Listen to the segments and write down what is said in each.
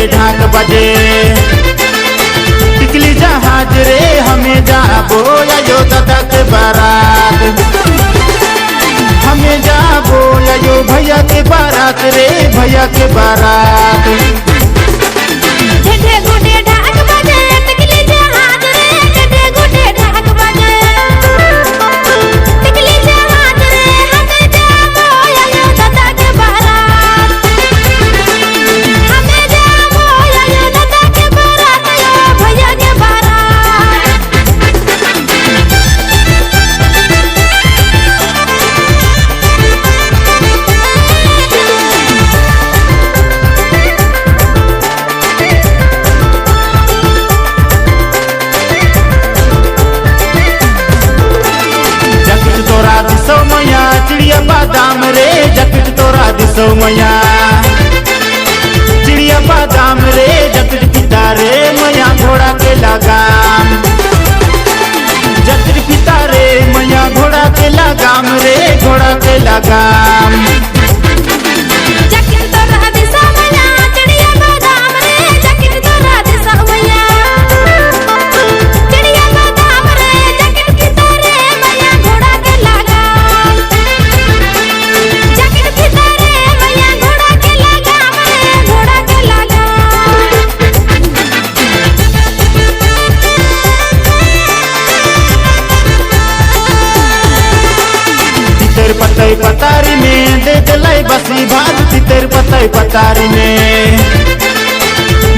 ढाक बजे। टिकली जहाज रे हमें जाबो यो दादा के बारात, हमें जाबो यो भैया के बारात रे भैया के बारात। गड्ढे गुड्ढे ढाक बजे, टिकली जहाज रे गड्ढे गुड्ढे ढाक बजे। टिकली जहाज रे हमें जाबो यो दादा के बारात, हमें जाबो यो दादा के बारात यो भैया के बारात। चिड़िया बादाम रे जकट तोरा दिसो मैया, चिड़िया बादाम रे जकट पिता रे मैया घोड़ा के लगाम। जकट पिता रे मैया घोड़ा के लगाम रे घोड़ा के लगाम। जकट तोरा दिसो मैया, चिड़िया बादाम रे जकट तोरा दिसो मैया। चिड़िया बादाम रे जकट पिता रे मैया घोड़ा के लगाम। जकट पिता रे मैया घोड़ा के लगाम रे घोड़ा के लगाम। तितर पतई पतारी में दे दिलाई बसी बात, तितर पतई पतारी में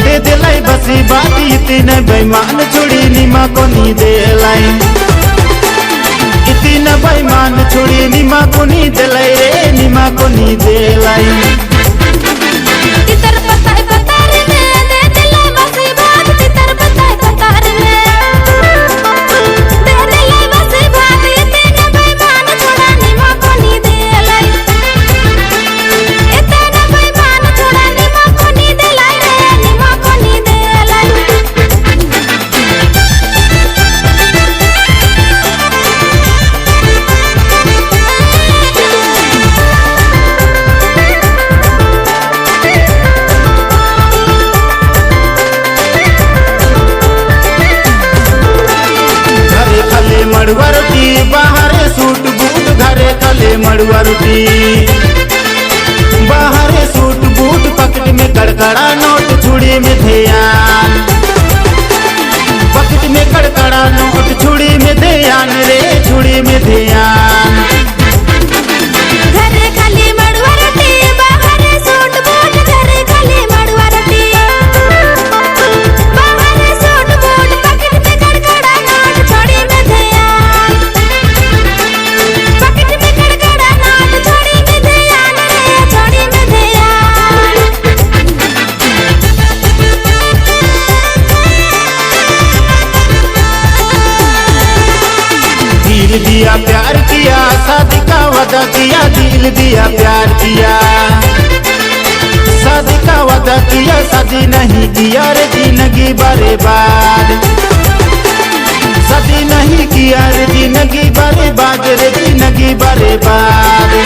दे दिलाई बसी बात। इतने बेईमान छोड़ी नीमा को नी दे लाई, इतने बेईमान छोड़ी नीमा को नी दे लाई रे नीमा को नी दे लाई। तितर पतई पतारी में दे दिलाई बसी बात, तितर पतई पतारी में दे दिलाई बसी बात। इतने बेईमान छोड़ा नीमा को नी दे लाई, इतने बेईमान छोड़ा नीमा को नी दे लाई रे नीमा को नी दे लाई। घरे खले मड़ुआ रोटी बाहर सूट बूट, घरे खले मड़ुआ रोटी बाहर सूट बूट। पकड़ में कड़कड़ा नोट छुड़ी में ध्यान, पकड़ में कड़कड़ा नोट छुड़ी में ध्यान रे छुड़ी में ध्यान। घरे खाली मड़ुआ रोटी बाहर सूट बूट, घरे खाली मड़ुआ रोटी बाहर सूट बूट। पकड़ में कड़कड़ा नोट छोड़ी में ध्यान, पकड़ में कड़कड़ा नोट छोड़ी में ध्यान रे छोड़ी में ध्यान। दिल दिया प्यार किया शादी का वादा किया, दिल दिया प्यार किया शादी का वादा किया। शादी नहीं किया रे जिंदगी बर्बाद, शादी नहीं किया रे जिंदगी बर्बाद रे जिंदगी बर्बाद।